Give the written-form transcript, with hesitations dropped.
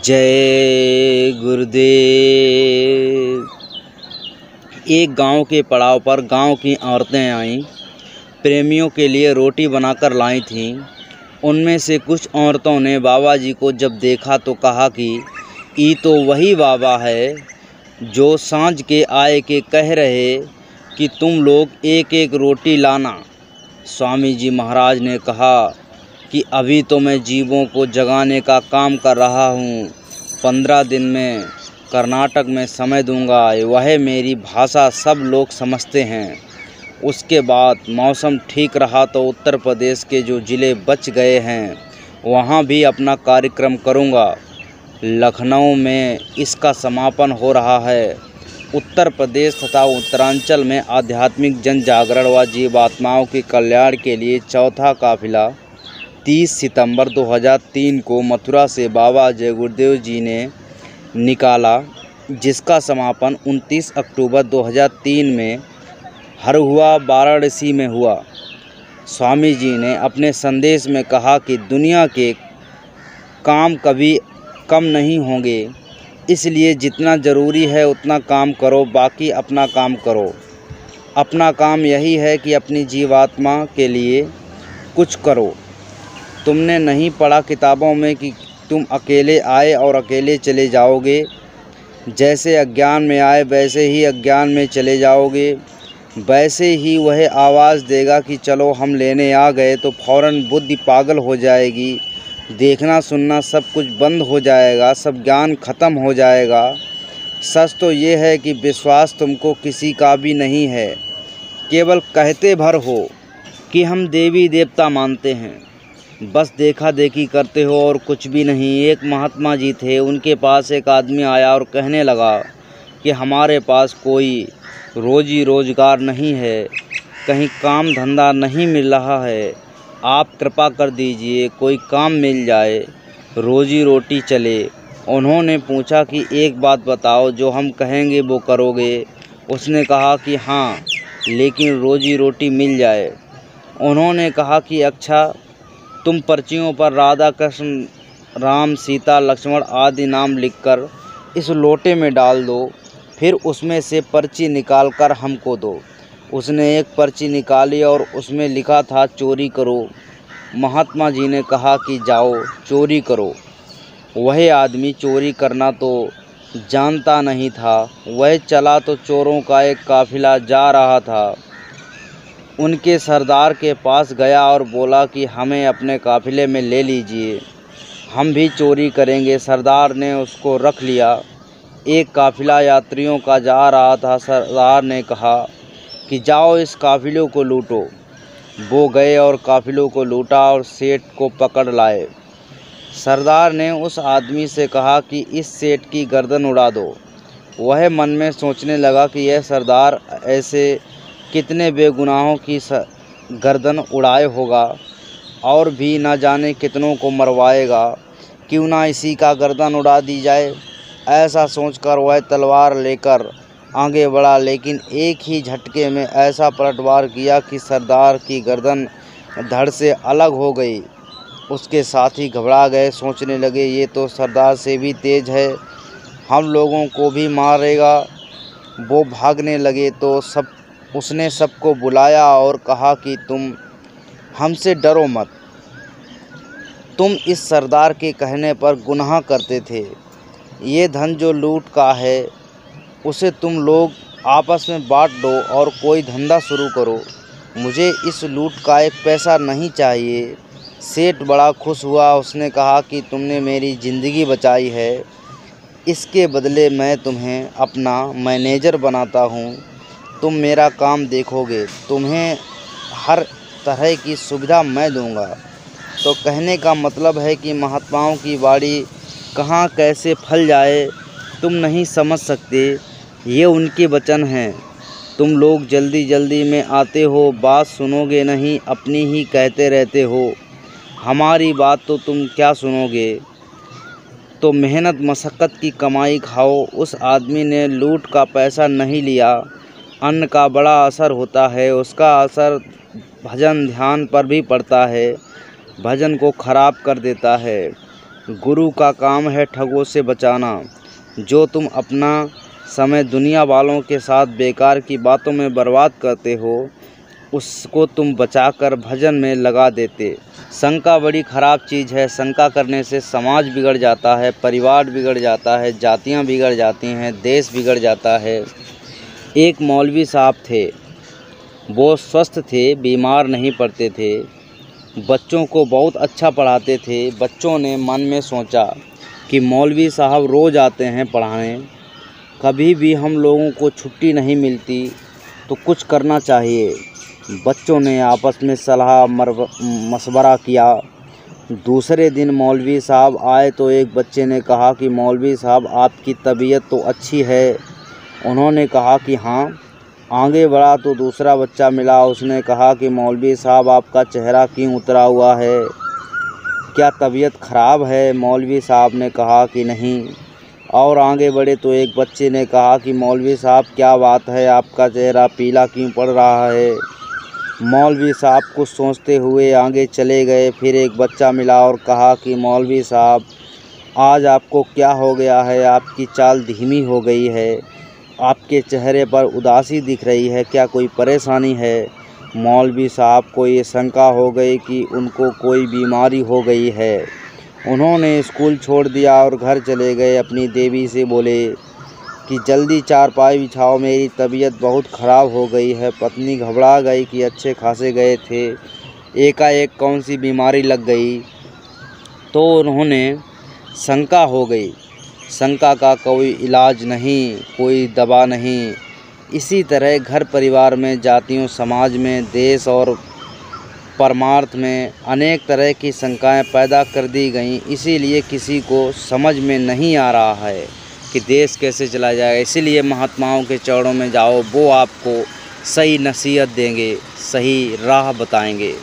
जय गुरुदेव। एक गांव के पड़ाव पर गांव की औरतें आईं, प्रेमियों के लिए रोटी बनाकर लाई थीं। उनमें से कुछ औरतों ने बाबा जी को जब देखा तो कहा कि ये तो वही बाबा है जो सांझ के आए के कह रहे कि तुम लोग एक एक रोटी लाना। स्वामी जी महाराज ने कहा कि अभी तो मैं जीवों को जगाने का काम कर रहा हूँ। 15 दिन में कर्नाटक में समय दूंगा। वह मेरी भाषा सब लोग समझते हैं। उसके बाद मौसम ठीक रहा तो उत्तर प्रदेश के जो ज़िले बच गए हैं वहाँ भी अपना कार्यक्रम करूँगा। लखनऊ में इसका समापन हो रहा है। उत्तर प्रदेश तथा उत्तरांचल में आध्यात्मिक जन जागरण व जीवात्माओं के कल्याण के लिए चौथा काफिला 30 सितंबर 2003 को मथुरा से बाबा जय गुरुदेव जी ने निकाला, जिसका समापन 29 अक्टूबर 2003 में हरहुआ वाराणसी में हुआ। स्वामी जी ने अपने संदेश में कहा कि दुनिया के काम कभी कम नहीं होंगे, इसलिए जितना ज़रूरी है उतना काम करो, बाकी अपना काम करो। अपना काम यही है कि अपनी जीवात्मा के लिए कुछ करो। तुमने नहीं पढ़ा किताबों में कि तुम अकेले आए और अकेले चले जाओगे। जैसे अज्ञान में आए वैसे ही अज्ञान में चले जाओगे। वैसे ही वह आवाज़ देगा कि चलो हम लेने आ गए तो फौरन बुद्धि पागल हो जाएगी। देखना सुनना सब कुछ बंद हो जाएगा, सब ज्ञान खत्म हो जाएगा। सच तो ये है कि विश्वास तुमको किसी का भी नहीं है, केवल कहते भर हो कि हम देवी देवता मानते हैं। बस देखा देखी करते हो और कुछ भी नहीं। एक महात्मा जी थे, उनके पास एक आदमी आया और कहने लगा कि हमारे पास कोई रोजी रोजगार नहीं है, कहीं काम धंधा नहीं मिल रहा है। आप कृपा कर दीजिए, कोई काम मिल जाए, रोजी रोटी चले। उन्होंने पूछा कि एक बात बताओ, जो हम कहेंगे वो करोगे? उसने कहा कि हाँ, लेकिन रोजी रोटी मिल जाए। उन्होंने कहा कि अच्छा, तुम पर्चियों पर राधा कृष्ण राम सीता लक्ष्मण आदि नाम लिखकर इस लोटे में डाल दो, फिर उसमें से पर्ची निकाल कर हमको दो। उसने एक पर्ची निकाली और उसमें लिखा था चोरी करो। महात्मा जी ने कहा कि जाओ चोरी करो। वह आदमी चोरी करना तो जानता नहीं था। वह चला तो चोरों का एक काफिला जा रहा था। उनके सरदार के पास गया और बोला कि हमें अपने काफिले में ले लीजिए, हम भी चोरी करेंगे। सरदार ने उसको रख लिया। एक काफिला यात्रियों का जा रहा था। सरदार ने कहा कि जाओ इस काफिले को लूटो। वो गए और काफिलों को लूटा और सेठ को पकड़ लाए। सरदार ने उस आदमी से कहा कि इस सेठ की गर्दन उड़ा दो। वह मन में सोचने लगा कि यह सरदार ऐसे कितने बेगुनाहों की गर्दन उड़ाए होगा और भी न जाने कितनों को मरवाएगा, क्यों ना इसी का गर्दन उड़ा दी जाए। ऐसा सोचकर वह तलवार लेकर आगे बढ़ा, लेकिन एक ही झटके में ऐसा पलटवार किया कि सरदार की गर्दन धड़ से अलग हो गई। उसके साथी घबरा गए, सोचने लगे ये तो सरदार से भी तेज है, हम लोगों को भी मारेगा। वो भागने लगे तो उसने सबको बुलाया और कहा कि तुम हमसे डरो मत। तुम इस सरदार के कहने पर गुनाह करते थे। ये धन जो लूट का है उसे तुम लोग आपस में बांट दो और कोई धंधा शुरू करो। मुझे इस लूट का एक पैसा नहीं चाहिए। सेठ बड़ा खुश हुआ। उसने कहा कि तुमने मेरी ज़िंदगी बचाई है, इसके बदले मैं तुम्हें अपना मैनेजर बनाता हूँ। तुम मेरा काम देखोगे, तुम्हें हर तरह की सुविधा मैं दूंगा। तो कहने का मतलब है कि महात्माओं की वाणी कहाँ कैसे फल जाए तुम नहीं समझ सकते। ये उनके वचन हैं। तुम लोग जल्दी जल्दी में आते हो, बात सुनोगे नहीं, अपनी ही कहते रहते हो। हमारी बात तो तुम क्या सुनोगे। तो मेहनत मशक्क़त की कमाई खाओ। उस आदमी ने लूट का पैसा नहीं लिया। अन्न का बड़ा असर होता है, उसका असर भजन ध्यान पर भी पड़ता है, भजन को खराब कर देता है। गुरु का काम है ठगों से बचाना। जो तुम अपना समय दुनिया वालों के साथ बेकार की बातों में बर्बाद करते हो, उसको तुम बचाकर भजन में लगा देते। शंका बड़ी ख़राब चीज़ है। शंका करने से समाज बिगड़ जाता है, परिवार बिगड़ जाता है, जातियाँ बिगड़ जाती हैं, देश बिगड़ जाता है। एक मौलवी साहब थे, वो स्वस्थ थे, बीमार नहीं पड़ते थे, बच्चों को बहुत अच्छा पढ़ाते थे। बच्चों ने मन में सोचा कि मौलवी साहब रोज़ आते हैं पढ़ाने, कभी भी हम लोगों को छुट्टी नहीं मिलती, तो कुछ करना चाहिए। बच्चों ने आपस में सलाह मशवरा किया। दूसरे दिन मौलवी साहब आए तो एक बच्चे ने कहा कि मौलवी साहब, आपकी तबीयत तो अच्छी है। उन्होंने कहा कि हाँ। आगे बढ़ा तो दूसरा बच्चा मिला, उसने कहा कि मौलवी साहब, आपका चेहरा क्यों उतरा हुआ है, क्या तबीयत ख़राब है? मौलवी साहब ने कहा कि नहीं। और आगे बढ़े तो एक बच्चे ने कहा कि मौलवी साहब, क्या बात है, आपका चेहरा पीला क्यों पड़ रहा है? मौलवी साहब कुछ सोचते हुए आगे चले गए। फिर एक बच्चा मिला और कहा कि मौलवी साहब, आज आपको क्या हो गया है? आपकी चाल धीमी हो गई है, आपके चेहरे पर उदासी दिख रही है, क्या कोई परेशानी है? मौलवी साहब को ये शंका हो गई कि उनको कोई बीमारी हो गई है। उन्होंने स्कूल छोड़ दिया और घर चले गए। अपनी देवी से बोले कि जल्दी चारपाई बिछाओ, मेरी तबीयत बहुत ख़राब हो गई है। पत्नी घबरा गई कि अच्छे खासे गए थे, एकाएक कौन सी बीमारी लग गई। तो उन्होंने शंका हो गई। शंका का कोई इलाज नहीं, कोई दवा नहीं। इसी तरह घर परिवार में, जातियों, समाज में, देश और परमार्थ में अनेक तरह की शंकाएं पैदा कर दी गईं। इसीलिए किसी को समझ में नहीं आ रहा है कि देश कैसे चला जाएगा। इसीलिए महात्माओं के चरणों में जाओ, वो आपको सही नसीहत देंगे, सही राह बताएंगे।